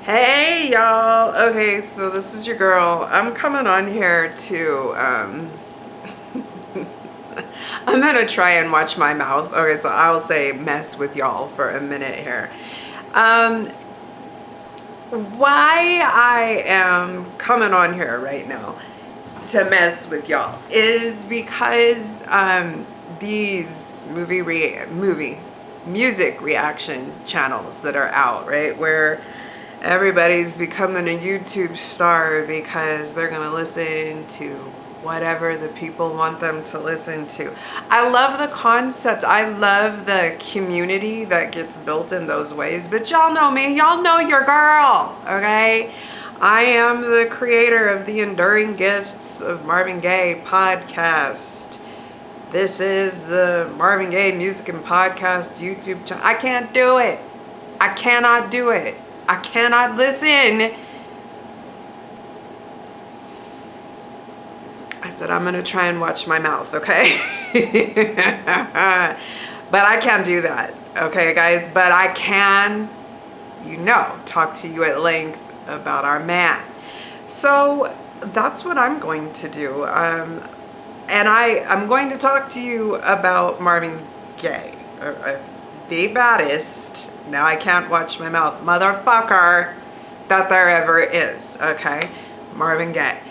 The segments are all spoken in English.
Hey y'all. Okay, so this is your girl. I'm coming on here to I'm gonna try and watch my mouth. Okay, so I'll say mess with y'all for a minute here. Um why I am coming on here right now to mess with y'all is because these music reaction channels that are out, right, where everybody's becoming a YouTube star because they're gonna listen to whatever the people want them to listen to. I love the concept. I love the community that gets built in those ways. But y'all know me. Y'all know your girl, okay? I am the creator of the Enduring Gifts of Marvin Gaye podcast. This is the Marvin Gaye Music and Podcast YouTube channel. I can't do it. I cannot do it. I cannot listen. I said I'm gonna try and watch my mouth, okay? But I can't do that, okay, guys? But I can, talk to you at length about our man. So that's what I'm going to do. And I'm going to talk to you about Marvin Gaye, the baddest, now I can't watch my mouth, motherfucker that there ever is, okay? Marvin Gaye.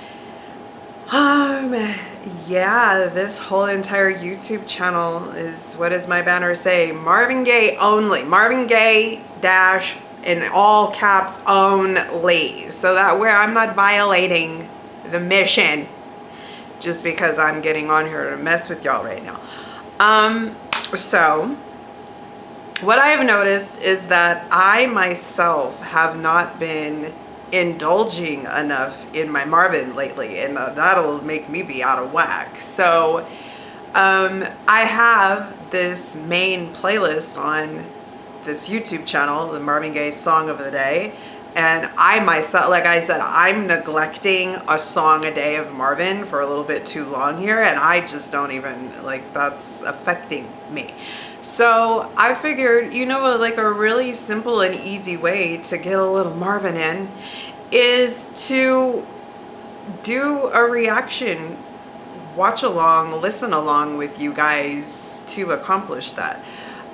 Yeah, this whole entire YouTube channel is, what does my banner say? Marvin Gaye only. Marvin Gaye dash in all caps only. So that way I'm not violating the mission just because I'm getting on here to mess with y'all right now. So what I have noticed is that I myself have not been indulging enough in my Marvin lately, and that'll make me be out of whack. So I have this main playlist on this YouTube channel, the Marvin Gaye Song of the Day, and I myself, like I said, I'm neglecting a song a day of Marvin for a little bit too long here, and I just don't even, like, that's affecting me. So I figured, like a really simple and easy way to get a little Marvin in is to do a reaction, watch along, listen along with you guys to accomplish that.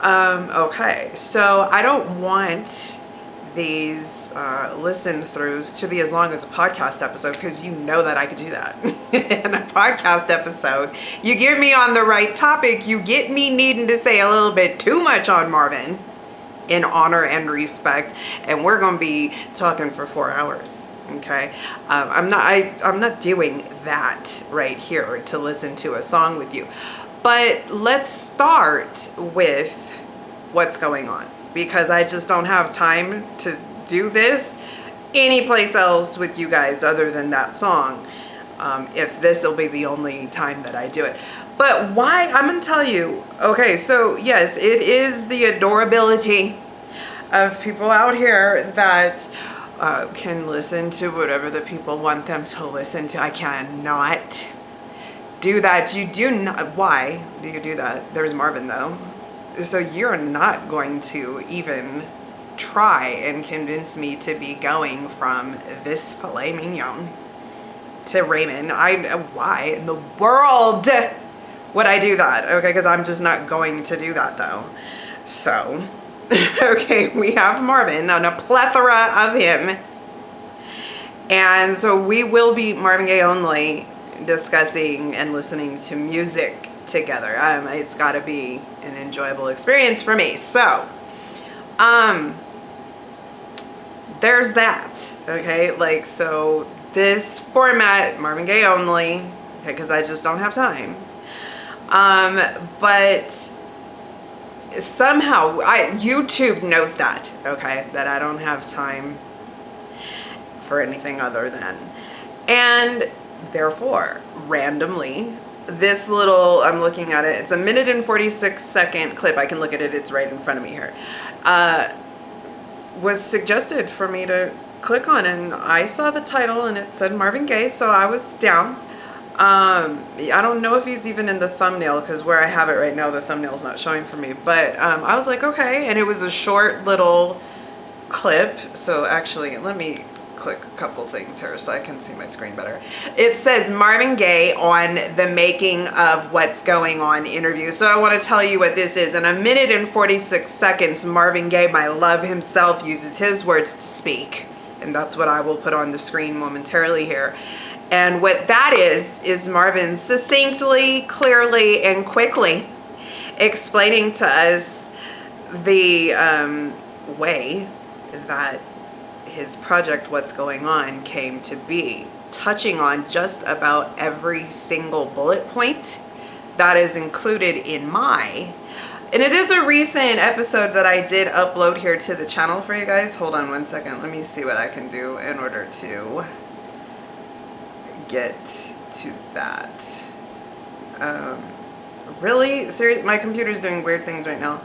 Okay, so I don't want these listen throughs to be as long as a podcast episode, because you know that I could do that. In a podcast episode, you get me on the right topic, you get me needing to say a little bit too much on Marvin in honor and respect, and we're gonna be talking for 4 hours. Okay, I'm not doing that right here to listen to a song with you, but let's start with what's going on, because I just don't have time to do this anyplace else with you guys other than that song, if this will be the only time that I do it. But why? I'm gonna tell you. Okay, so yes, it is the adorability of people out here that can listen to whatever the people want them to listen to. I cannot do that. You do not. Why do you do that? There's Marvin though. So you're not going to even try and convince me to be going from this filet mignon to Raymond. Why in the world would I do that? Okay, because I'm just not going to do that though. So, okay, we have Marvin and a plethora of him. And so we will be Marvin Gaye only discussing and listening to music together. It's got to be an enjoyable experience for me. So, there's that. Okay, like, so this format, Marvin Gaye only, okay, because I just don't have time. But somehow YouTube knows that, okay, that I don't have time for anything other than, and therefore randomly this little, I'm looking at it, it's a 1:46 clip, I can look at it, it's right in front of me here, was suggested for me to click on, and I saw the title and it said Marvin Gaye, so I was down. I don't know if he's even in the thumbnail, because where I have it right now the thumbnail's not showing for me, but I was like, okay. And it was a short little clip. So actually, let me click a couple things here so I can see my screen better. It says Marvin Gaye on the Making of What's Going On interview. So I want to tell you what this is. In 1 minute and 46 seconds, Marvin Gaye, my love himself, uses his words to speak. And that's what I will put on the screen momentarily here. And what that is Marvin succinctly, clearly, and quickly explaining to us the way that his project, What's Going On, came to be, touching on just about every single bullet point that is included in and it is a recent episode that I did upload here to the channel for you guys. Hold on one second. Let me see what I can do in order to get to that. Really? Seriously? My computer's doing weird things right now.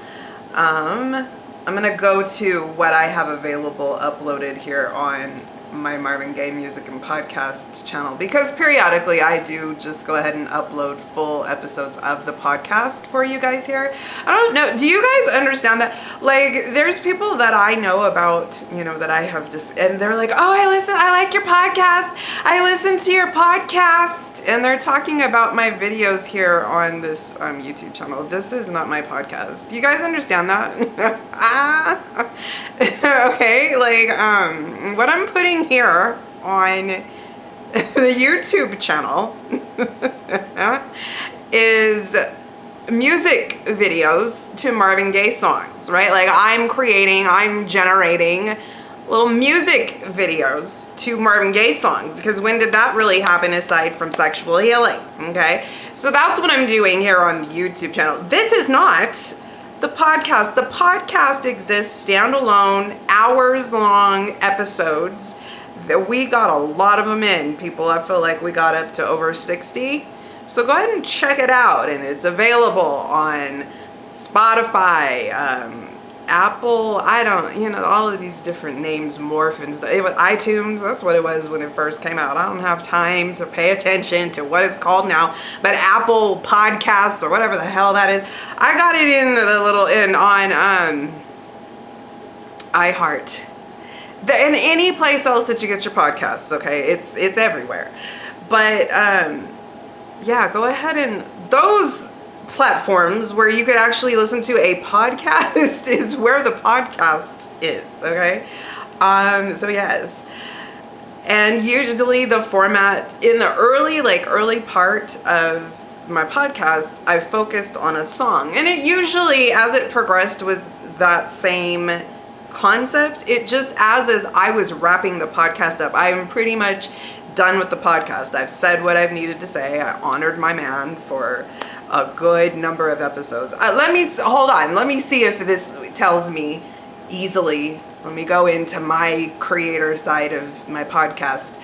I'm gonna go to what I have available uploaded here on my Marvin Gaye Music and Podcast channel, because periodically I do just go ahead and upload full episodes of the podcast for you guys here. I don't know, do you guys understand that? Like, there's people that I know about, you know, that I have just, and they're like, oh, I like your podcast. I listen to your podcast. And they're talking about my videos here on this YouTube channel. This is not my podcast. Do you guys understand that? Okay, like, what I'm putting here on the YouTube channel is music videos to Marvin Gaye songs, right? Like, I'm generating little music videos to Marvin Gaye songs, because when did that really happen aside from Sexual Healing? Okay, so that's what I'm doing here on the YouTube channel. This is not the podcast. The podcast exists standalone, hours-long episodes that we got a lot of them in. People, I feel like we got up to over 60. So go ahead and check it out, and it's available on Spotify, Apple, all of these different names morph into iTunes. That's what it was when it first came out. I don't have time to pay attention to what it's called now, but Apple Podcasts or whatever the hell that is. I got it on iHeart. And any place else that you get your podcasts, okay? It's everywhere. But yeah, go ahead, and those platforms where you could actually listen to a podcast is where the podcast is, okay? So yes. And usually the format in the early part of my podcast, I focused on a song. And it usually, as it progressed, was that same concept. It just, as I was wrapping the podcast up, I'm pretty much done with the podcast. I've said what I've needed to say. I honored my man for a good number of episodes. Hold on. Let me see if this tells me easily. Let me go into my creator side of my podcast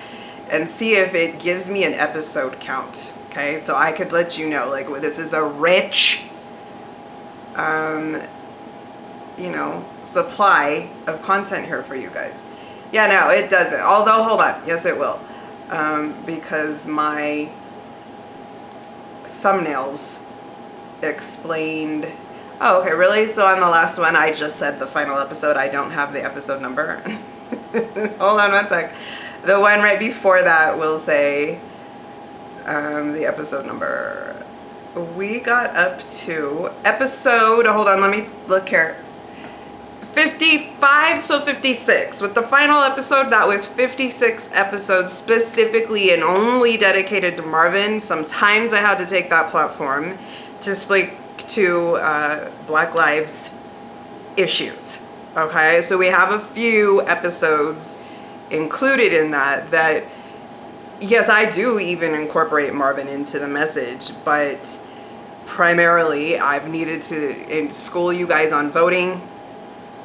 and see if it gives me an episode count. Okay, so I could let you know, like, this is a rich, supply of content here for you guys. Yeah, no, it doesn't. Although, hold on. Yes, it will. Because my thumbnails explained. Oh, okay, really? So on the last one, I just said the final episode. I don't have the episode number. Hold on one sec. The one right before that will say the episode number. We got up to episode, hold on, let me look here. 55, so 56. With the final episode, that was 56 episodes specifically and only dedicated to Marvin. Sometimes I had to take that platform to speak to Black Lives issues. Okay, so we have a few episodes included in that, yes, I do even incorporate Marvin into the message, but primarily I've needed to school you guys on voting,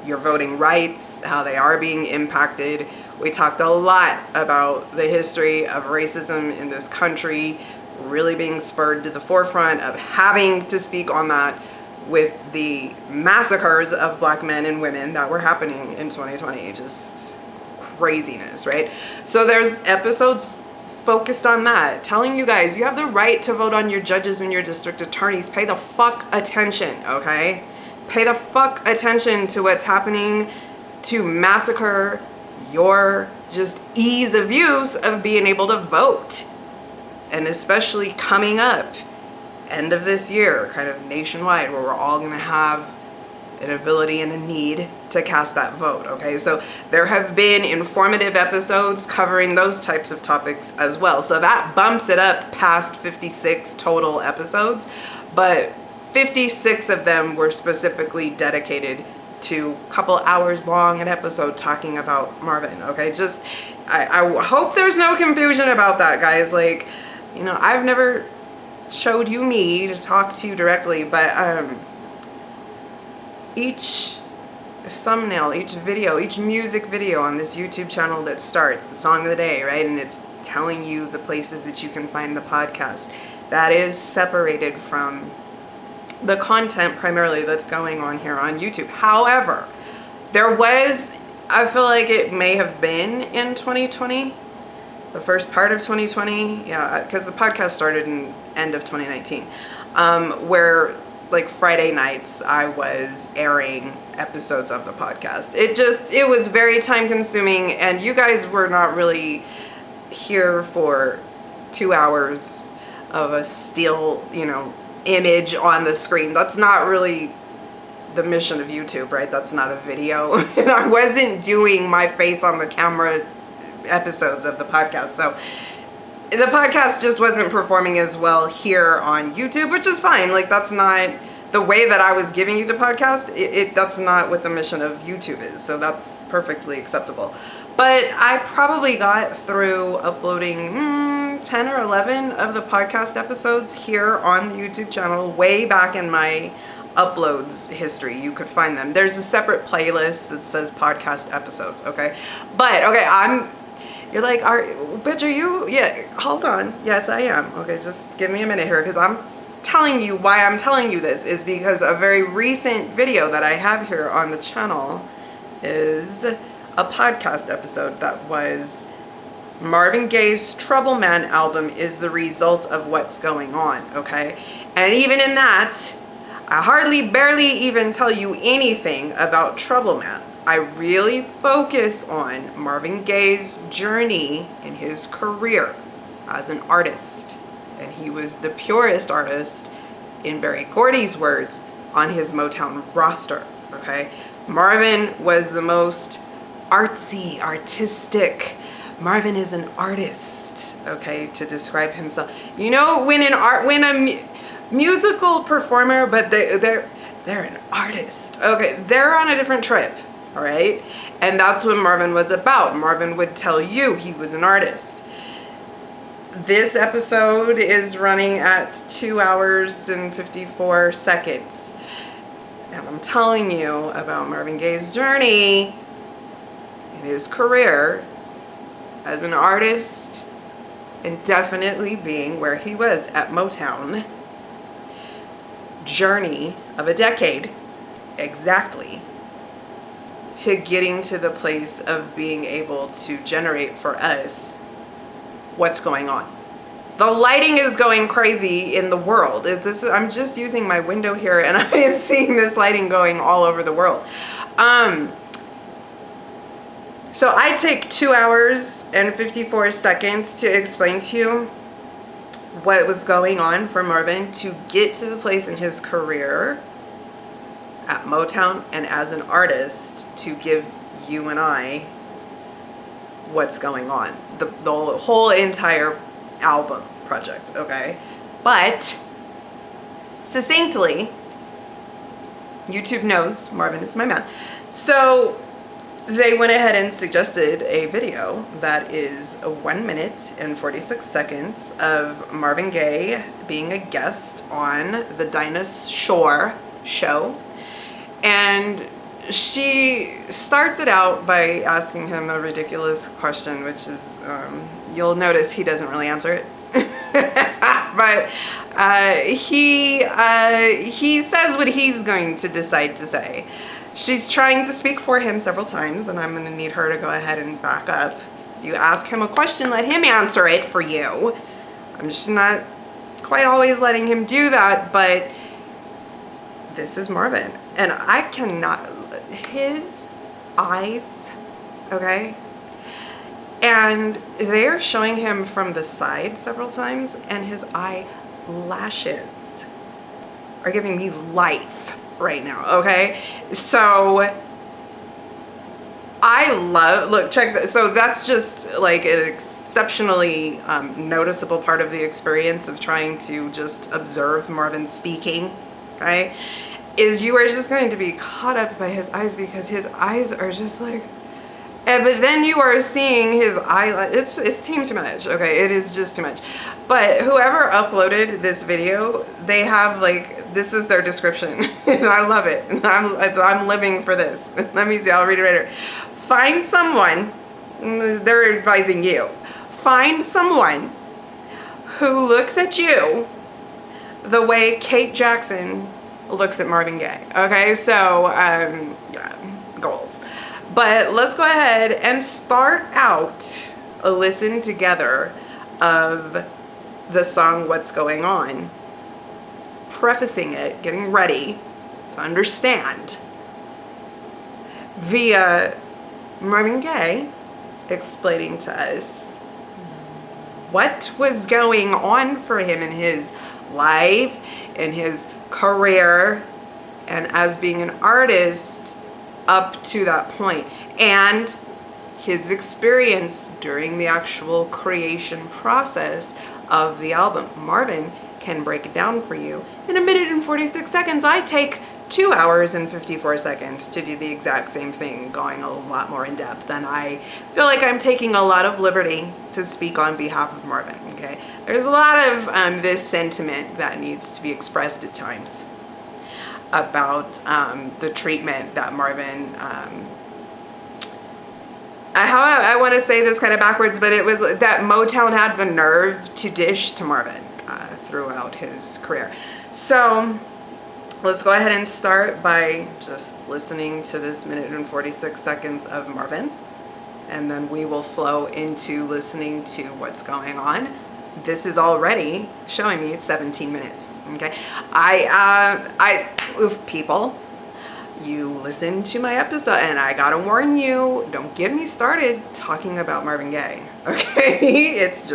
your voting rights, how they are being impacted. We talked a lot about the history of racism in this country really being spurred to the forefront of having to speak on that with the massacres of Black men and women that were happening in 2020. Just craziness, right? So there's episodes focused on that, telling you guys you have the right to vote on your judges and your district attorneys. Pay the fuck attention, okay? Pay the fuck attention to what's happening to massacre your just ease of use of being able to vote. And especially coming up, end of this year, kind of nationwide, where we're all going to have an ability and a need to cast that vote, okay? So there have been informative episodes covering those types of topics as well. So that bumps it up past 56 total episodes, but 56 of them were specifically dedicated to a couple hours long an episode talking about Marvin, okay? Just, I hope there's no confusion about that, guys. Like, you know, I've never showed you me to talk to you directly, but each thumbnail, each video, each music video on this YouTube channel that starts the song of the day, right? And it's telling you the places that you can find the podcast. That is separated from the content primarily that's going on here on YouTube. However, there was, I feel like it may have been in 2020, the first part of 2020, yeah, because the podcast started in end of 2019, where like Friday nights I was airing episodes of the podcast. It was very time consuming, and you guys were not really here for 2 hours of a still, you know, image on the screen. That's not really the mission of YouTube, right? That's not a video. And I wasn't doing my face on the camera episodes of the podcast. So the podcast just wasn't performing as well here on YouTube, which is fine. Like, that's not the way that I was giving you the podcast. That's not what the mission of YouTube is. So that's perfectly acceptable. But I probably got through uploading 10 or 11 of the podcast episodes here on the YouTube channel way back in my uploads history. You could find them. There's a separate playlist that says podcast episodes, okay? But, okay, you're like, bitch, are you? Yeah, hold on. Yes, I am. Okay, just give me a minute here, because I'm telling you why I'm telling you this is because a very recent video that I have here on the channel is a podcast episode that was Marvin Gaye's Trouble Man album is the result of what's going on, okay? And even in that, I barely even tell you anything about Trouble Man. I really focus on Marvin Gaye's journey in his career as an artist. And he was the purest artist, in Berry Gordy's words, on his Motown roster, okay? Marvin was the most artsy, artistic. Marvin is an artist, okay, to describe himself. You know, when a musical performer, but they're an artist, okay, they're on a different trip. All right. And that's what Marvin was about. Marvin would tell you he was an artist. This episode is running at 2 hours and 54 seconds. And I'm telling you about Marvin Gaye's journey in his career as an artist, and definitely being where he was at Motown. Journey of a decade, exactly, to getting to the place of being able to generate for us what's going on. The lighting is going crazy in the world. I'm just using my window here, and I am seeing this lighting going all over the world. So I take 2 hours and 54 seconds to explain to you what was going on for Marvin to get to the place in his career at Motown and as an artist to give you and I what's going on. The whole entire album project, okay? But succinctly, YouTube knows Marvin is my man. So they went ahead and suggested a video that is 1 minute and 46 seconds of Marvin Gaye being a guest on the Dinah Shore show. And she starts it out by asking him a ridiculous question, which is, you'll notice he doesn't really answer it. But he says what he's going to decide to say. She's trying to speak for him several times, and I'm going to need her to go ahead and back up. If you ask him a question, let him answer it for you. I'm just not quite always letting him do that, but this is Marvin. And I cannot, his eyes, okay? And they're showing him from the side several times, and his eyelashes are giving me life right now, okay? So I love, look, check that. So that's just like an exceptionally noticeable part of the experience of trying to just observe Marvin speaking, okay? Is you are just going to be caught up by his eyes, because his eyes are just like, but then you are seeing his eyelash. It's too much, okay? It is just too much. But whoever uploaded this video, they have like, this is their description. And I love it. And I'm living for this. Let me see, I'll read it right here. Find someone, they're advising you, find someone who looks at you the way Kate Jackson looks at Marvin Gaye. Okay, so yeah, goals. But let's go ahead and start out a listen together of the song What's Going On, prefacing it, getting ready to understand, via Marvin Gaye explaining to us what was going on for him in his life, in his career, and as being an artist up to that point, and his experience during the actual creation process of the album. Marvin can break it down for you in 1 minute and 46 seconds. I take 2 hours and 54 seconds to do the exact same thing, going a lot more in depth, and I feel like I'm taking a lot of liberty to speak on behalf of Marvin, okay? There's a lot of this sentiment that needs to be expressed at times about the treatment that Marvin, how I want to say this kind of backwards, but it was that Motown had the nerve to dish to Marvin throughout his career. So let's go ahead and start by just listening to this 1 minute and 46 seconds of Marvin, and then we will flow into listening to What's Going On. This is already showing me it's 17 minutes, okay? People, you listen to my episode, and I gotta warn you, don't get me started talking about Marvin Gaye, okay? It's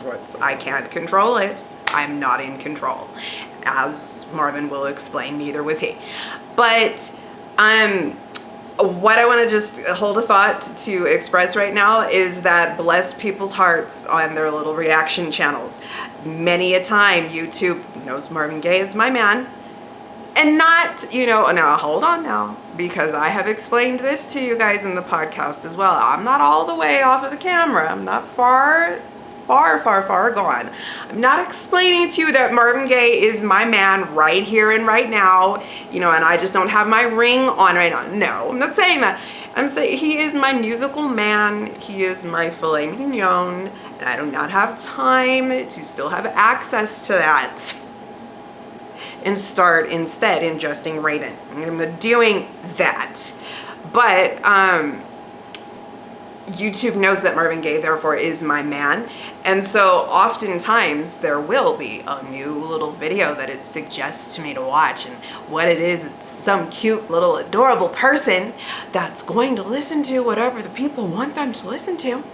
what, I can't control it. I'm not in control. As Marvin will explain, neither was he. But what I want to just hold a thought to express right now is that bless people's hearts on their little reaction channels. Many a time, YouTube knows Marvin Gaye is my man. And not, now hold on now, because I have explained this to you guys in the podcast as well. I'm not all the way off of the camera. I'm not far gone. I'm not explaining to you that Marvin Gaye is my man right here and right now, and I just don't have my ring on right now. No, I'm not saying that. I'm saying he is my musical man. He is my filet mignon, and I do not have time to still have access to that and start instead ingesting Raven. I'm doing that. But YouTube knows that Marvin Gaye, therefore, is my man. And so oftentimes there will be a new little video that it suggests to me to watch. And what it is, it's some cute little adorable person that's going to listen to whatever the people want them to listen to.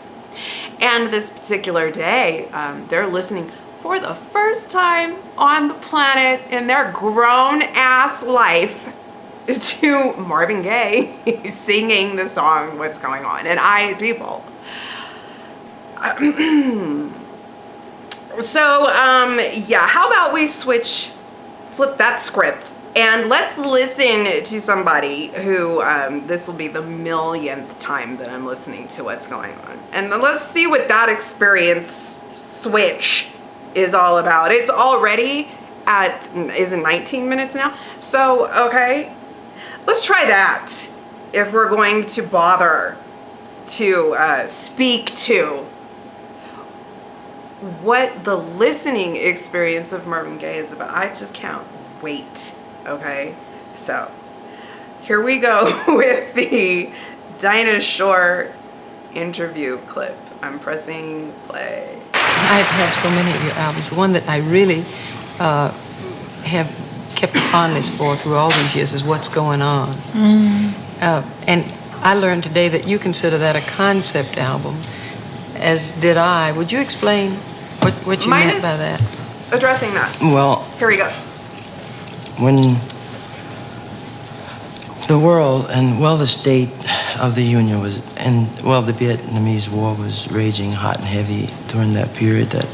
And this particular day, they're listening for the first time on the planet in their grown-ass life to Marvin Gaye singing the song What's Going On. And people. Yeah, how about we flip that script, and let's listen to somebody who, this will be the millionth time that I'm listening to What's Going On. And then let's see what that experience switch is all about. It's already is it 19 minutes now? So, okay. Let's try that if we're going to bother to speak to what the listening experience of Marvin Gaye is about. I just can't wait, okay? So here we go with the Dinah Shore interview clip. I'm pressing play. I have so many of your albums. The one that I really have kept a fondness for through all these years is What's Going On. And I learned today that you consider that a concept album, as did I. Would you explain what you meant by that? Addressing that. Well, here he goes. When the world and, well, the state of the Union was, and, well, the Vietnamese War was raging hot and heavy during that period that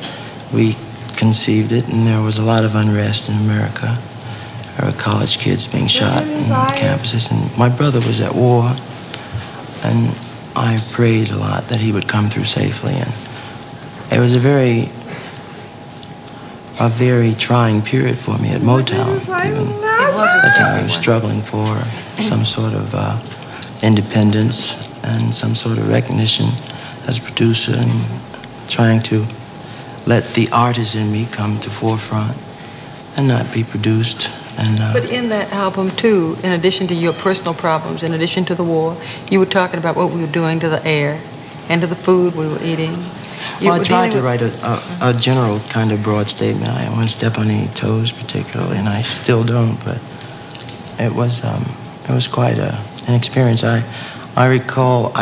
we conceived it, and there was a lot of unrest in America. There were college kids being shot in campuses, and my brother was at war, and I prayed a lot that he would come through safely, and it was a very trying period for me at Motown. Even at the time I was struggling for some sort of independence and some sort of recognition as a producer, and trying to let the artist in me come to forefront and not be produced. And, but in that album, too, in addition to your personal problems, in addition to the war, you were talking about what we were doing to the air and to the food we were eating. Well, I tried to write a general kind of broad statement. I didn't want to step on any toes particularly, and I still don't, but it was quite an experience. I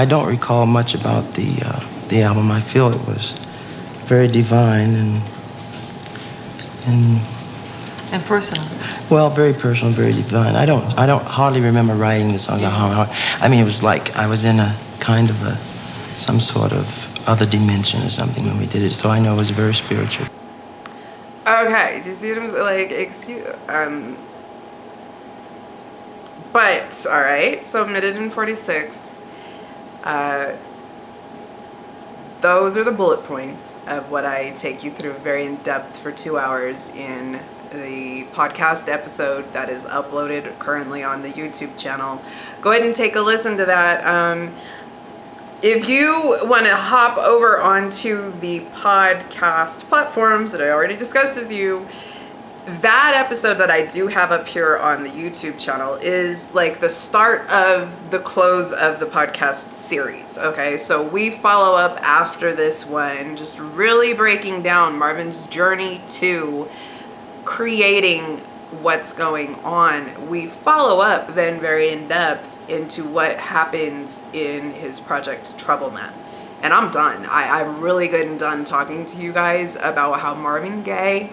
don't recall much about the album. I feel it was very divine and personal. Well, very personal, very divine. I don't hardly remember writing the songs. I mean, it was like I was in a kind of some sort of other dimension or something when we did it. So I know it was very spiritual. Okay, do you see what I'm like? But all right. So Minute and 46. Those are the bullet points of what I take you through very in depth for 2 hours in the podcast episode that is uploaded currently on the YouTube channel. Go ahead and take a listen to that. If you want to hop over onto the podcast platforms that I already discussed with you, that episode that I do have up here on the YouTube channel is like the start of the close of the podcast series. Okay, so we follow up after this one, just really breaking down Marvin's journey to creating what's going on. We follow up then very in depth into what happens in his project Troubleman. And I'm done. I'm really good and done talking to you guys about how Marvin Gaye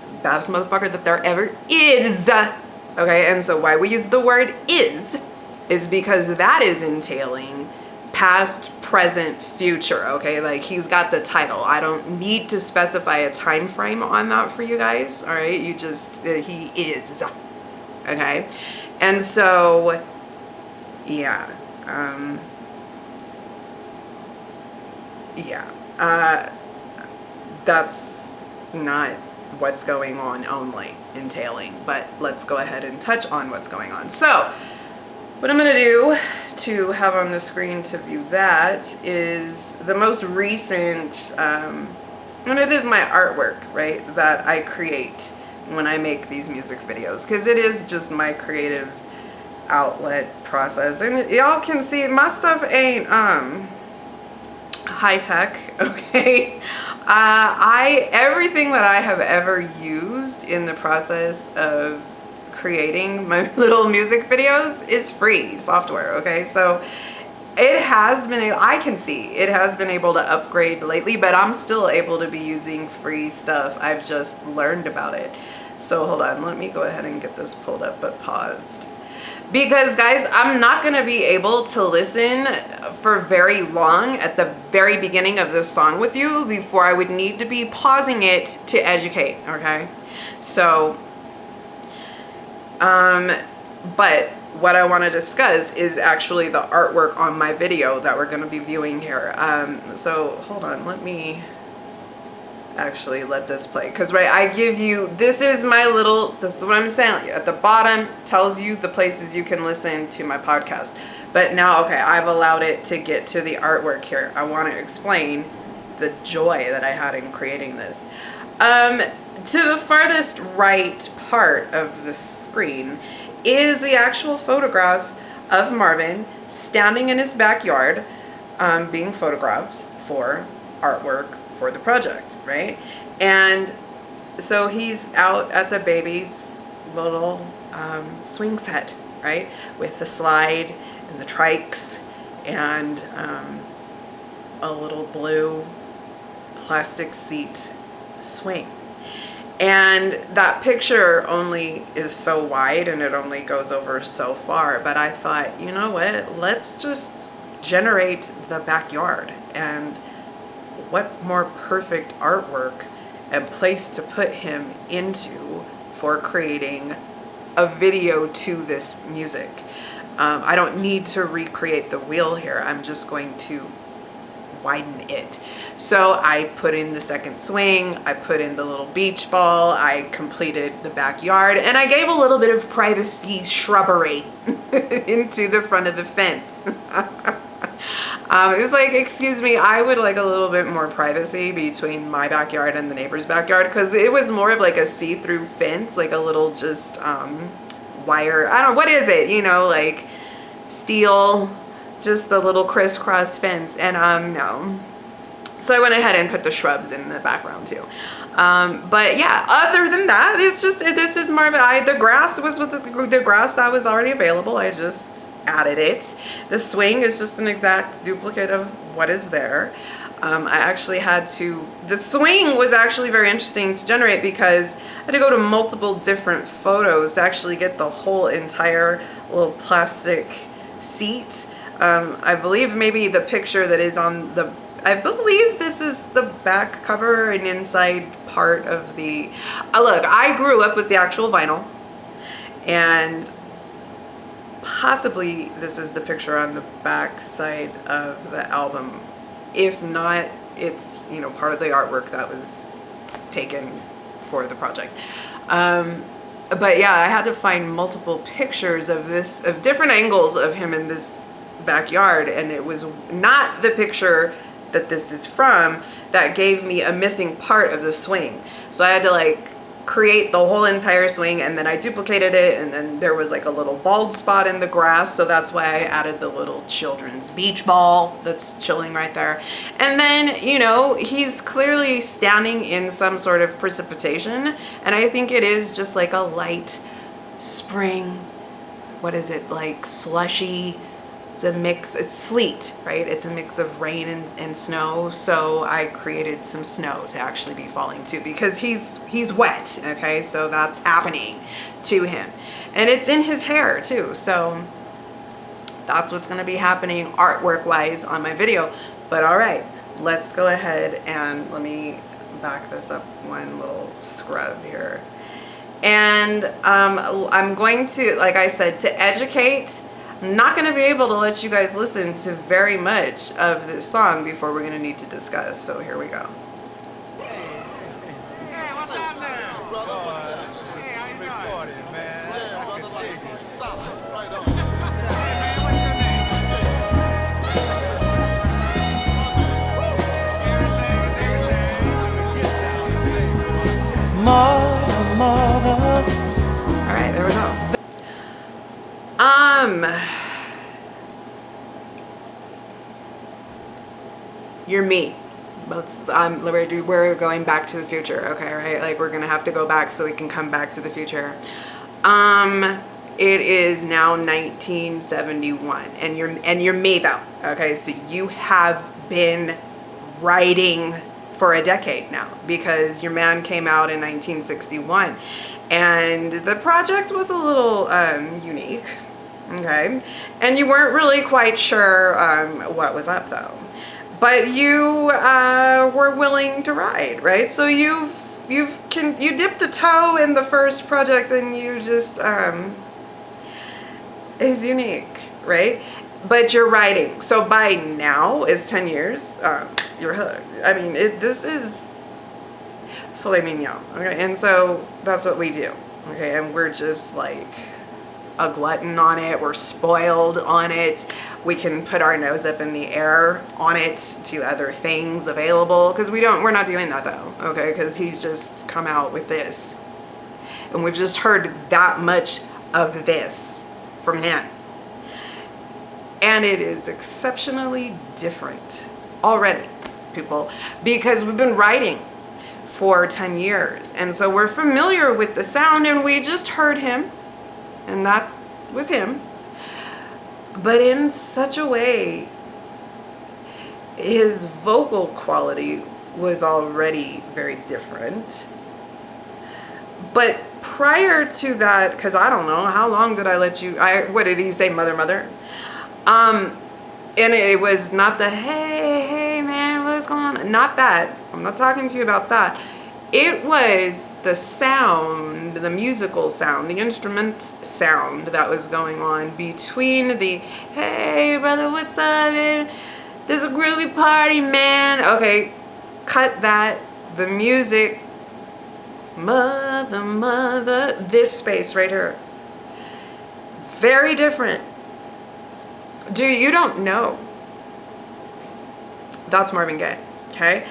is the baddest motherfucker that there ever is. Okay, and so why we use the word is because that is entailing past, present, future. Okay, like he's got the title. I don't need to specify a time frame on that for you guys. All right, you just he is. Okay, and so yeah, that's not what's going on only entailing, but let's go ahead and touch on what's going on. So what I'm going to do to have on the screen to view that is the most recent, and it is my artwork, right, that I create when I make these music videos, because it is just my creative outlet process. And y'all can see my stuff ain't high tech, okay? Everything that I have ever used in the process of creating my little music videos is free software, okay? So it has been, I can see it has been able to upgrade lately, but I'm still able to be using free stuff. I've just learned about it. So hold on, let me go ahead and get this pulled up but paused. Because guys, I'm not gonna be able to listen for very long at the very beginning of this song with you before I would need to be pausing it to educate, okay? So, but what I want to discuss is actually the artwork on my video that we're going to be viewing here. So hold on, let me actually let this play, because right, I give you, this is what I'm saying at the bottom, tells you the places you can listen to my podcast. But now, okay, I've allowed it to get to the artwork here. I want to explain the joy that I had in creating this. To the farthest right part of the screen is the actual photograph of Marvin standing in his backyard, being photographed for artwork for the project, right? And so he's out at the baby's little swing set, right? With the slide and the trikes, and a little blue plastic seat swing. And that picture only is so wide and it only goes over so far, but I thought, you know what, let's just generate the backyard. And what more perfect artwork and place to put him into for creating a video to this music. I don't need to recreate the wheel here. I'm just going to widen it. So I put in the second swing, I put in the little beach ball, I completed the backyard, and I gave a little bit of privacy shrubbery into the front of the fence. It was like, excuse me, I would like a little bit more privacy between my backyard and the neighbor's backyard, because it was more of like a see-through fence, like a little just wire, I don't know, what is it, you know, like steel, just the little crisscross fence. And no, so I went ahead and put the shrubs in the background too. But yeah, other than that, it's just, this is Marvin. The grass was with the grass that was already available. I just added it. The swing is just an exact duplicate of what is there. I actually had to, the swing was actually very interesting to generate because I had to go to multiple different photos to actually get the whole entire little plastic seat. I believe maybe the picture that is on the, I believe this is the back cover and inside part of the, look, I grew up with the actual vinyl, and possibly this is the picture on the back side of the album. If not, it's, you know, part of the artwork that was taken for the project. But yeah, I had to find multiple pictures of this, of different angles of him in this backyard, and it was not the picture that this is from that gave me a missing part of the swing. So I had to like create the whole entire swing, and then I duplicated it, and then there was like a little bald spot in the grass, so that's why I added the little children's beach ball that's chilling right there. And then, you know, he's clearly standing in some sort of precipitation, and I think it is just like a light spring, what is it, like slushy, it's a mix, it's sleet, right? It's a mix of rain and snow. So I created some snow to actually be falling too, because he's wet, okay? So that's happening to him. And it's in his hair too. So that's what's gonna be happening artwork wise on my video. But all right, let's go ahead and let me back this up one little scrub here. And I'm going to, like I said, to educate, I'm not going to be able to let you guys listen to very much of this song before we're going to need to discuss. So here we go. Hey, what's up now? Brother, what's up? Hey, how you doing? Man. Yeah, brother, like it's solid. Right on. Hey, man, what's your name? Mother. All right, there we go. You're me. We're going back to the future, okay, right? Like we're gonna have to go back so we can come back to the future. It is now 1971, and you're me though, okay? So you have been writing for a decade now, because your man came out in 1961, and the project was a little unique. Okay, and you weren't really quite sure what was up though, but you were willing to ride, right? So you dipped a toe in the first project, and you just is unique, right? But you're writing. So by now, it's 10 years. You're hooked. I mean, this is filet mignon. Okay, and so that's what we do. Okay, and we're just like a glutton on it. We're spoiled on it. We can put our nose up in the air on it to other things available, because we're not doing that though, okay? Because he's just come out with this, and we've just heard that much of this from him, and it is exceptionally different already, people, because we've been writing for 10 years, and so we're familiar with the sound, and we just heard him, and that was him. but in such a way, his vocal quality was already very different. But prior to that, because I don't know, how long did I let you, what did he say, mother? And it was not the, hey man, what's going on? Not that. I'm not talking to you about that. It was the sound, the musical sound, the instrument sound that was going on between the, hey brother, what's up, man? This is a groovy party, man. Okay, cut that. The music, mother, this space right here. Very different. You don't know. That's Marvin Gaye, okay?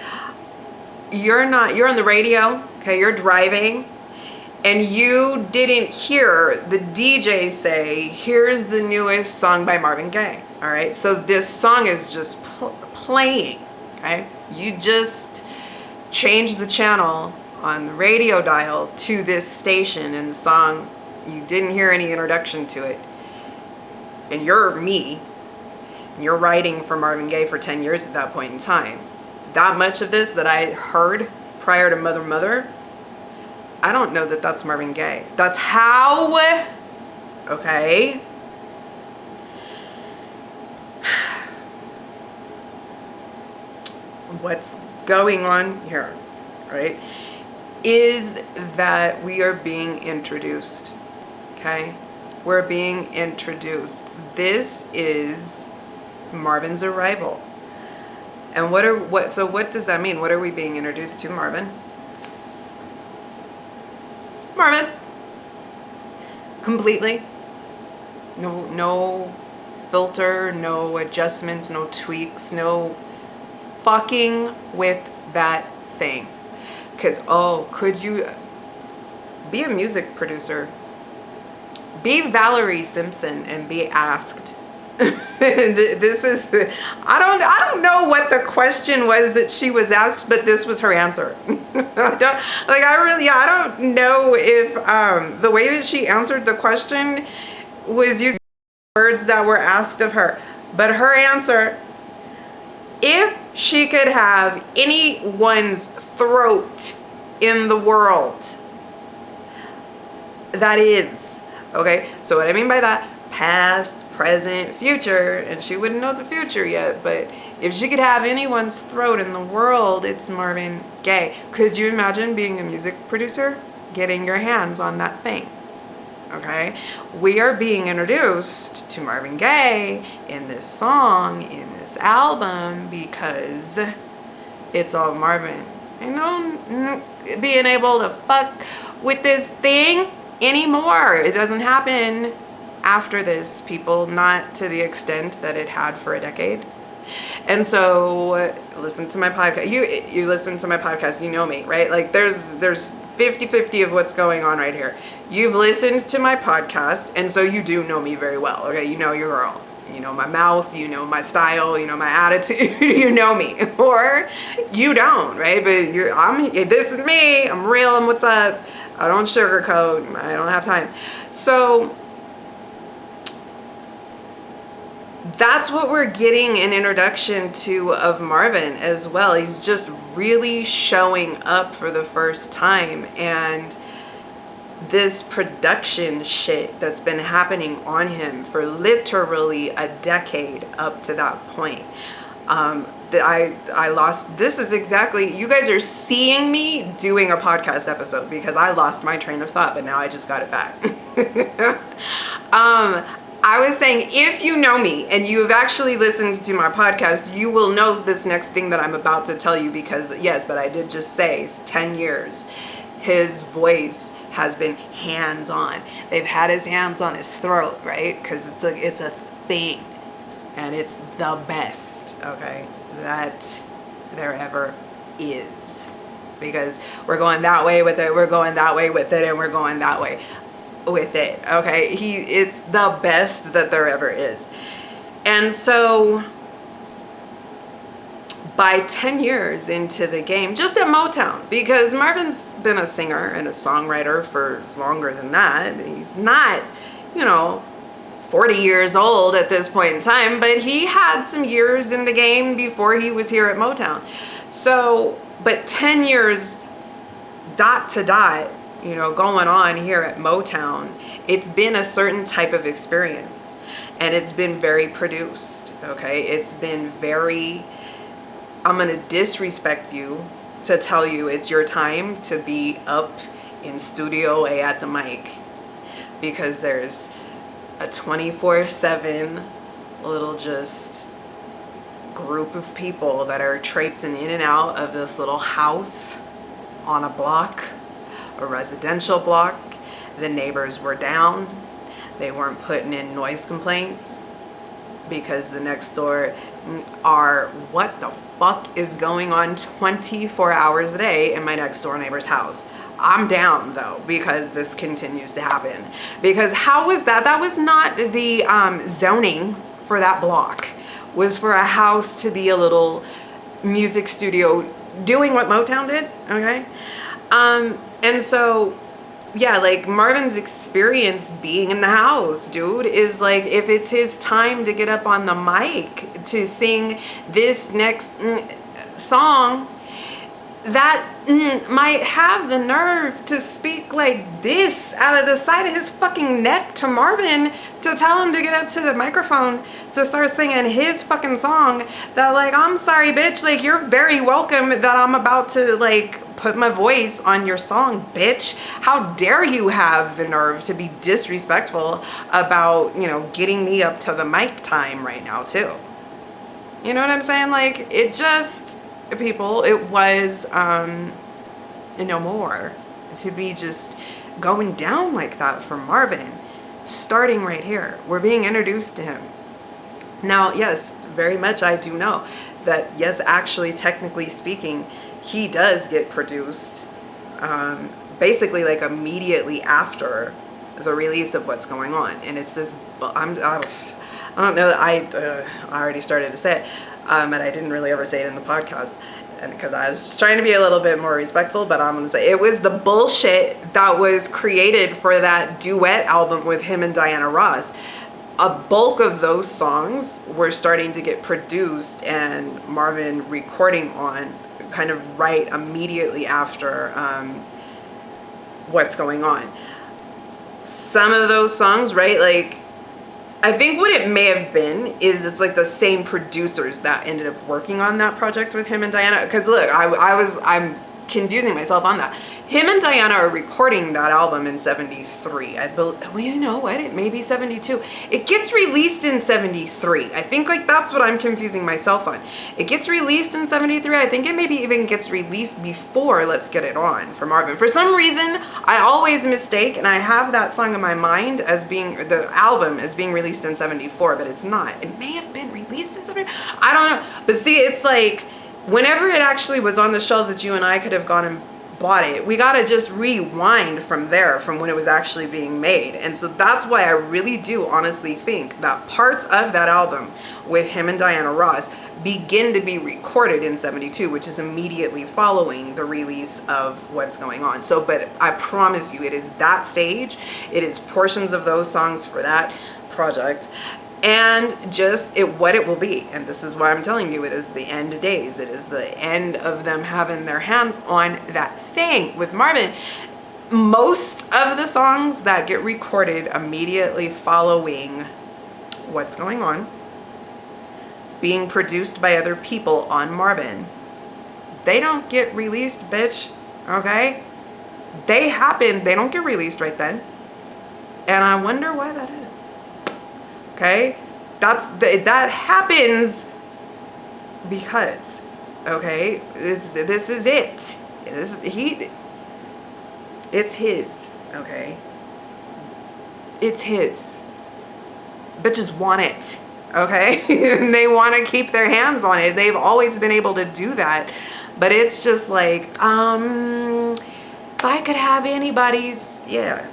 You're on the radio, okay? You're driving, and you didn't hear the DJ say, here's the newest song by Marvin Gaye, all right? So this song is just playing, okay? You just changed the channel on the radio dial to this station, and the song, you didn't hear any introduction to it. And you're me, and you're writing for Marvin Gaye for 10 years at that point in time. That much of this that I heard prior to Mother, I don't know that that's Marvin Gaye. That's how, okay? What's going on here, right, is that we are being introduced, okay? We're being introduced. This is Marvin's arrival. And so what does that mean? What are we being introduced to, Marvin? Marvin. Completely. No filter, no adjustments, no tweaks, no fucking with that thing. Because, could you be a music producer? Be Valerie Simpson and be asked. This is, I don't know what the question was that she was asked, but this was her answer. I don't know if the way that she answered the question was using words that were asked of her. But her answer, if she could have anyone's throat in the world, that is, okay? So what I mean by that, past, present, future, and she wouldn't know the future yet, but if she could have anyone's throat in the world, it's Marvin Gaye. Could you imagine being a music producer? Getting your hands on that thing, okay? We are being introduced to Marvin Gaye in this song, in this album, because it's all Marvin. You know, being able to fuck with this thing anymore. It doesn't happen after this, people, not to the extent that it had for a decade. And so listen to my podcast. You listen to my podcast, you know me, right? Like there's 50-50 of what's going on right here. You've listened to my podcast, and so you do know me very well, okay? You know your girl. You know my mouth, you know my style, you know my attitude, you know me. Or you don't, right? But this is me, I'm real, and what's up? I don't sugarcoat, I don't have time. So that's what we're getting an introduction to of Marvin as well. He's just really showing up for the first time, and this production shit that's been happening on him for literally a decade up to that point. I lost, this is exactly, you guys are seeing me doing a podcast episode because I lost my train of thought, but now I just got it back. I was saying, if you know me and you have actually listened to my podcast, you will know this next thing that I'm about to tell you, because yes, but I did just say it's 10 years. His voice has been hands-on. They've had his hands on his throat, right? Because it's a thing, and it's the best, okay, that there ever is. Because we're going that way with it, we're going that way with it, and we're going that way with it, okay? It's the best that there ever is. And so by 10 years into the game, just at Motown, because Marvin's been a singer and a songwriter for longer than that. He's not, 40 years old at this point in time, but he had some years in the game before he was here at Motown. So, but 10 years dot to dot, you know, going on here at Motown, it's been a certain type of experience, and it's been very produced, okay? It's been very, I'm gonna disrespect you to tell you it's your time to be up in Studio A at the mic, because there's a 24/7 little just group of people that are traipsing in and out of this little house on a block, a residential block. The neighbors were down. They weren't putting in noise complaints because the next door are, what the fuck is going on 24 hours a day in my next door neighbor's house? I'm down though, because this continues to happen. Because how was that? That was not the zoning for that block. Was for a house to be a little music studio doing what Motown did, okay? And so, yeah, like Marvin's experience being in the house, dude, is like, if it's his time to get up on the mic to sing this next song, that might have the nerve to speak like this out of the side of his fucking neck to Marvin to tell him to get up to the microphone to start singing his fucking song, that like, I'm sorry bitch, like you're very welcome that I'm about to like put my voice on your song, bitch. How dare you have the nerve to be disrespectful about, you know, getting me up to the mic time right now too. You know what I'm saying? Like, it just, people, it was no more to be just going down like that for Marvin, starting right here. We're being introduced to him. Now, yes, very much I do know that, yes, actually, technically speaking, he does get produced basically like immediately after the release of What's Going On. And it's this, I don't know, I already started to say it, but I didn't really ever say it in the podcast, and because I was just trying to be a little bit more respectful, but I'm gonna say it was the bullshit that was created for that duet album with him and Diana Ross. A bulk of those songs were starting to get produced and Marvin recording on kind of right immediately after What's Going On. Some of those songs, right, like, I think what it may have been is it's like the same producers that ended up working on that project with him and Diana. Because look, I'm confusing myself on that. Him and Diana are recording that album in 73. I believe, well, you know what? It may be 72. It gets released in 73. I think like that's what I'm confusing myself on. It gets released in 73. I think it maybe even gets released before Let's Get It On for Marvin. For some reason, I always mistake, and I have that song in my mind as being, the album as being released in 74, but it's not. It may have been released in 73. I don't know. But see, it's like, whenever it actually was on the shelves that you and I could have gone and bought it, we got to just rewind from there, from when it was actually being made. And so that's why I really do honestly think that parts of that album with him and Diana Ross begin to be recorded in 72, which is immediately following the release of What's Going On. So, but I promise you, it is that stage. It is portions of those songs for that project. And just what it will be. And this is why I'm telling you, it is the end days. It is the end of them having their hands on that thing with Marvin. Most of the songs that get recorded immediately following What's Going On, being produced by other people on Marvin, they don't get released, bitch, okay? They happen, they don't get released right then. And I wonder why that is. Okay, that happens because, okay, this is it. It's his. Okay, it's his. Bitches want it. Okay, and they want to keep their hands on it. They've always been able to do that, but it's just like, if I could have anybody's, yeah.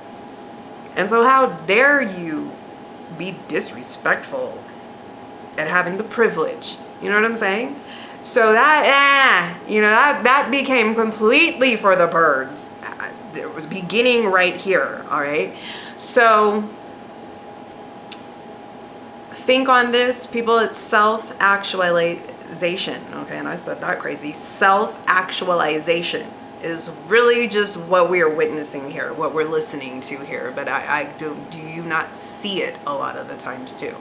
And so, how dare you be disrespectful at having the privilege? You know what I'm saying? So that, that became completely for the birds. It was beginning right here, all right? So think on this, people. It's self-actualization. Okay, and I said that crazy. Self-actualization is really just what we are witnessing here, what we're listening to here. But I do you not see it a lot of the times too?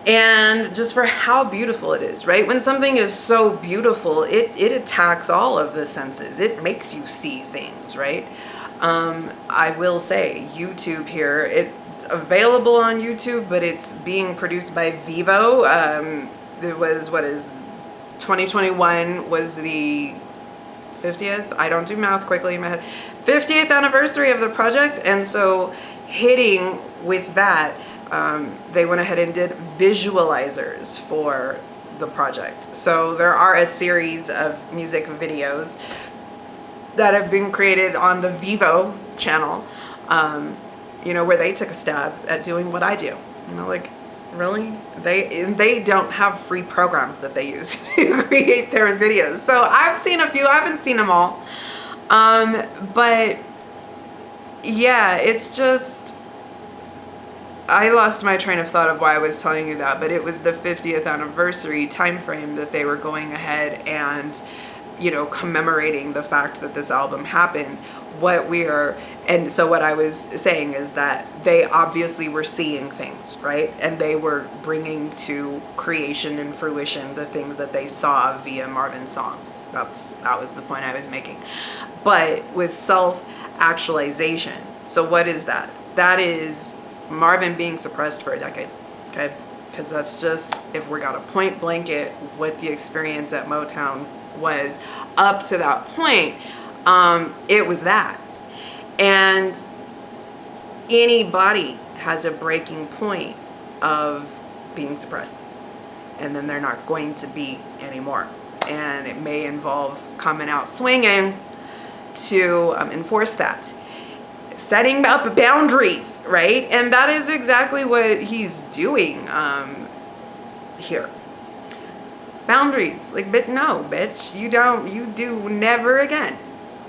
And just for how beautiful it is, right? When something is so beautiful, it attacks all of the senses. It makes you see things, right? I will say YouTube here, it's available on YouTube, but it's being produced by Vivo. It was, 2021 was the 50th, I don't do math quickly in my head, 50th anniversary of the project. And so hitting with that, they went ahead and did visualizers for the project. So there are a series of music videos that have been created on the Vivo channel, where they took a stab at doing what I do. Like, really? They don't have free programs that they use to create their videos. So I've seen a few, I haven't seen them all. But yeah, it's just, I lost my train of thought of why I was telling you that, but it was the 50th anniversary time frame that they were going ahead and, commemorating the fact that this album happened. And so what I was saying is that they obviously were seeing things, right? And they were bringing to creation and fruition the things that they saw via Marvin's song. That was the point I was making. But with self-actualization, so what is that? That is Marvin being suppressed for a decade, okay? Because that's just, if we got a point blanket what the experience at Motown was up to that point, it was that. And anybody has a breaking point of being suppressed, and then they're not going to be anymore. And it may involve coming out swinging to enforce that. Setting up boundaries, right? And that is exactly what he's doing here. Boundaries. Like, but no, bitch, you do never again.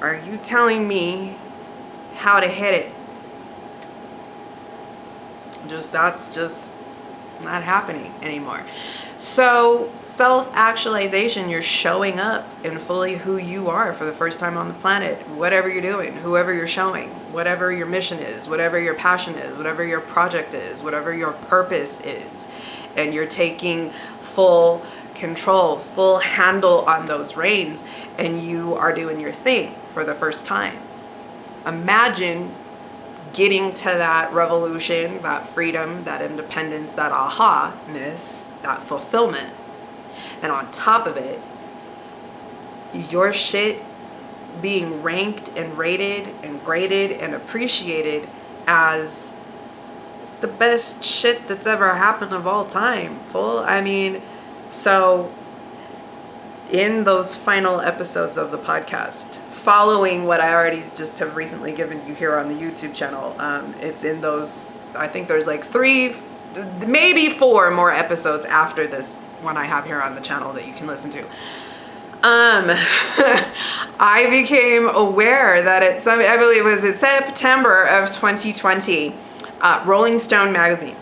Are you telling me how to hit it? That's just not happening anymore. So self-actualization, you're showing up in fully who you are for the first time on the planet, whatever you're doing, whoever you're showing, whatever your mission is, whatever your passion is, whatever your project is, whatever your purpose is. And you're taking full control, full handle on those reins, and you are doing your thing for the first time. Imagine getting to that revolution, that freedom, that independence, that aha-ness, that fulfillment. And on top of it, your shit being ranked and rated and graded and appreciated as the best shit that's ever happened of all time. So in those final episodes of the podcast, following what I already just have recently given you here on the YouTube channel, it's in those, I think there's like 3, maybe 4 more episodes after this one I have here on the channel that you can listen to. I became aware that I believe it was in September of 2020, Rolling Stone magazine,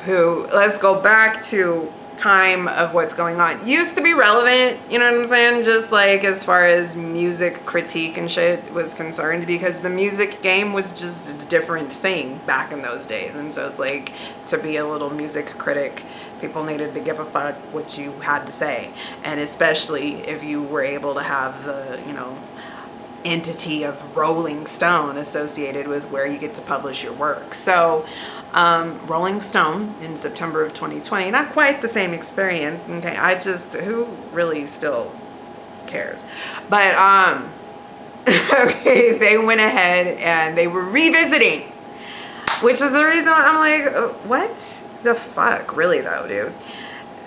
who, let's go back to time of what's going on, used to be relevant, you know what I'm saying, just like as far as music critique and shit was concerned, because the music game was just a different thing back in those days. And so it's like, to be a little music critic, people needed to give a fuck what you had to say, and especially if you were able to have the entity of Rolling Stone associated with where you get to publish your work. So Rolling Stone in September of 2020, not quite the same experience, okay? Who really still cares? But okay, they went ahead and they were revisiting, which is the reason why I'm like, what the fuck, really though, dude?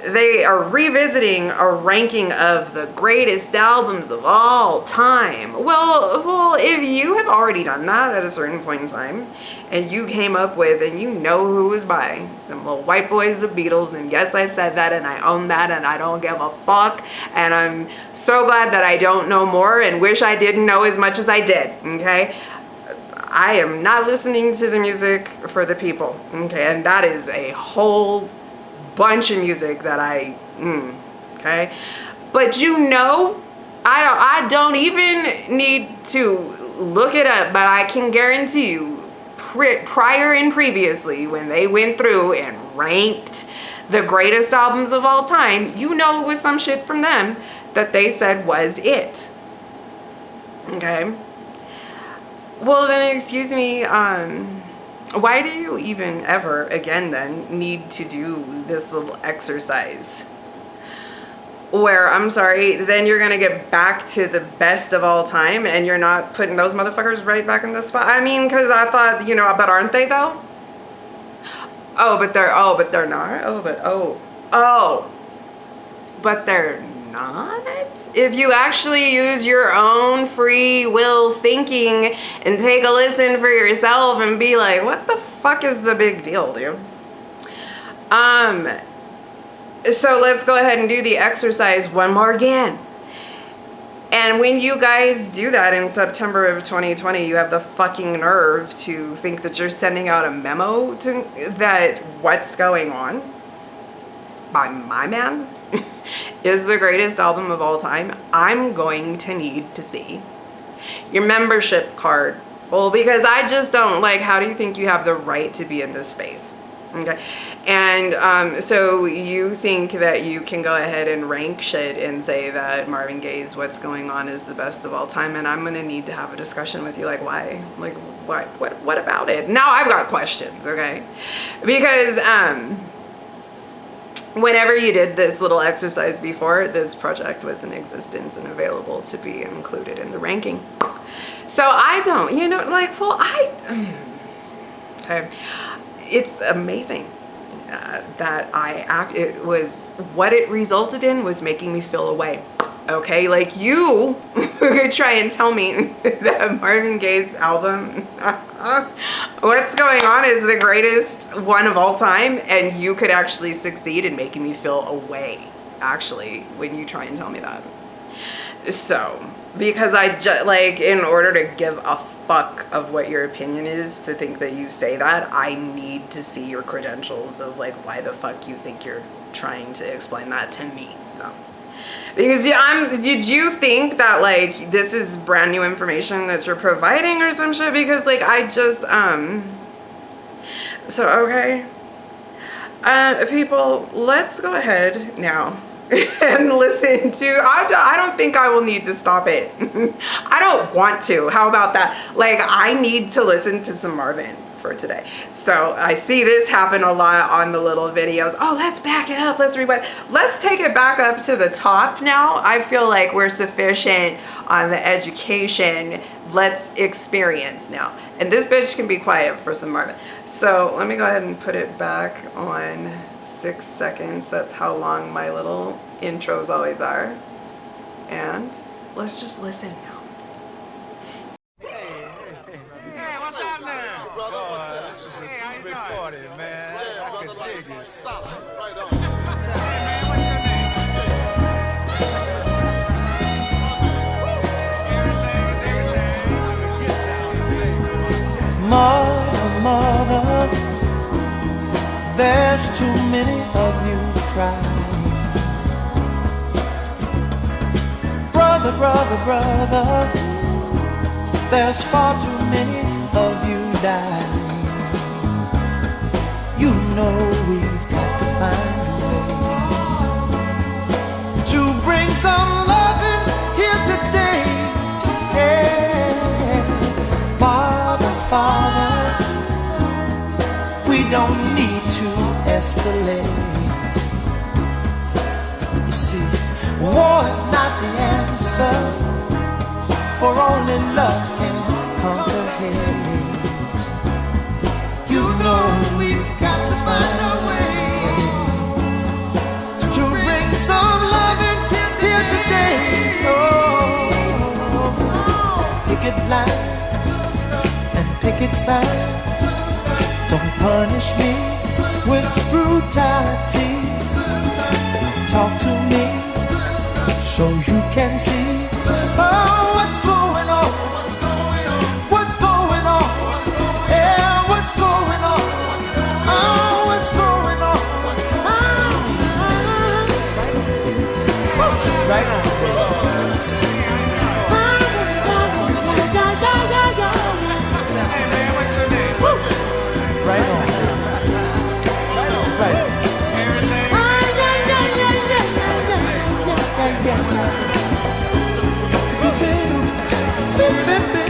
They are revisiting a ranking of the greatest albums of all time. Well, if you have already done that at a certain point in time, and you came up with, and you know who was by them little white boys, the Beatles, and yes, I said that, and I own that, and I don't give a fuck, and I'm so glad that I don't know more, and wish I didn't know as much as I did, okay? I am not listening to the music for the people. Okay, and that is a whole bunch of music that okay. But I don't even need to look it up, but I can guarantee you, prior and previously, when they went through and ranked the greatest albums of all time, it was some shit from them that they said was it. Okay. Well, then, excuse me, why do you even ever, again then, need to do this little exercise? Where, I'm sorry, then you're going to get back to the best of all time and you're not putting those motherfuckers right back in the spot? I mean, because I thought, but aren't they though? But they're not? But they're not? If you actually use your own free will thinking and take a listen for yourself and be like, what the fuck is the big deal, dude? So let's go ahead and do the exercise one more again. And when you guys do that in September of 2020, you have the fucking nerve to think that you're sending out a memo that what's going on by my man is the greatest album of all time. I'm going to need to see your membership card full, because I just don't, how do you think you have the right to be in this space? Okay. And so you think that you can go ahead and rank shit and say that Marvin Gaye's What's Going On is the best of all time, and I'm gonna need to have a discussion with you, why? What about it? Now I've got questions, okay? Because whenever you did this little exercise before, this project was in existence and available to be included in the ranking. So I don't, okay. It's amazing that it was, what it resulted in was making me feel away. Okay, you could try and tell me that Marvin Gaye's album, What's Going On, is the greatest one of all time, and you could actually succeed in making me feel away, actually, when you try and tell me that. So, because in order to give a fuck of what your opinion is, to think that you say that, I need to see your credentials of why the fuck you think you're trying to explain that to me. So, because did you think that this is brand new information that you're providing or some shit? Because I just so okay, people, let's go ahead now and listen to, I don't think I will need to stop it. I don't want to. How about that? I need to listen to some Marvin for today. So I see this happen a lot on the little videos. Oh, let's back it up. Let's rewind. Let's take it back up to the top now. I feel like we're sufficient on the education. Let's experience now. And this bitch can be quiet for some Marvin. So let me go ahead and put it back on 6 seconds. That's how long my little intros always are. And let's just listen now. Hey, what's up now? Brother, what's up? This is a big party, man. I can dig it. Solid. Right on. Hey, man, what's your name? Mother, there's too many of you crying. Brother, there's far too many of you dying. You know we've got to find a way to bring some loving here today. Yeah. Father, we don't need to escalate. You see, war is not the answer, for only love can conquer hate. You know we've got to find a way to bring some love in here today. Oh, picket lines and picket signs don't punish me with brutality. Talk to me so you can see what's going on. What's going on? Right on. Hey man, what's your name? Right on. Right on. Everything.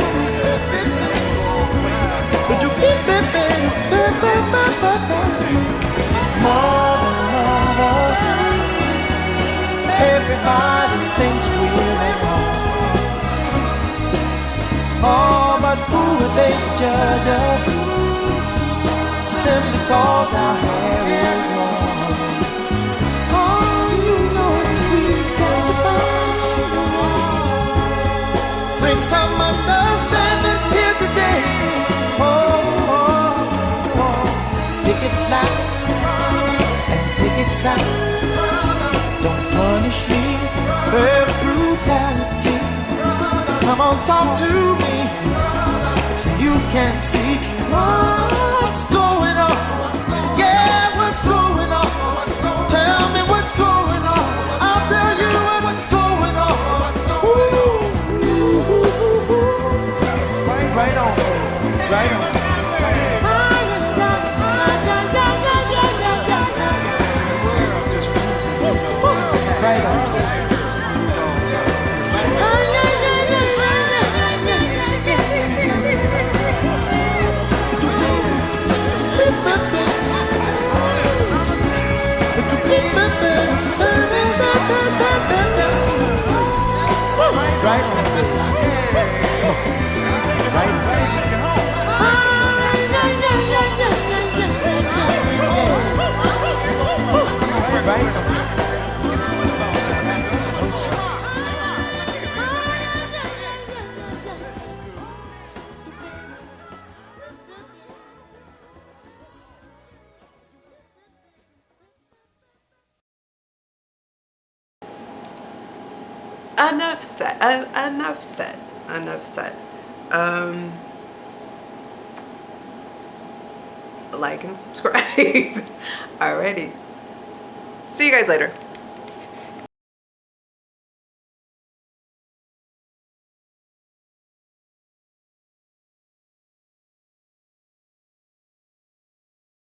Everybody thinks we're wrong. Oh, but who are they to judge us? Simply cause our hair is long. Oh, you know we've got to find. Bring some understanding here today. Oh, oh, oh. Pick it loud and pick it sound. Don't punish me with brutality. Come on, talk to me. You can't see what's going on. Yeah, what's going on? Tell me what's going on. I'll tell you what's going on. Ooh. Right on, right on. Right on. Right on. Enough said. Enough said. Enough said. Like and subscribe. Alrighty. See you guys later.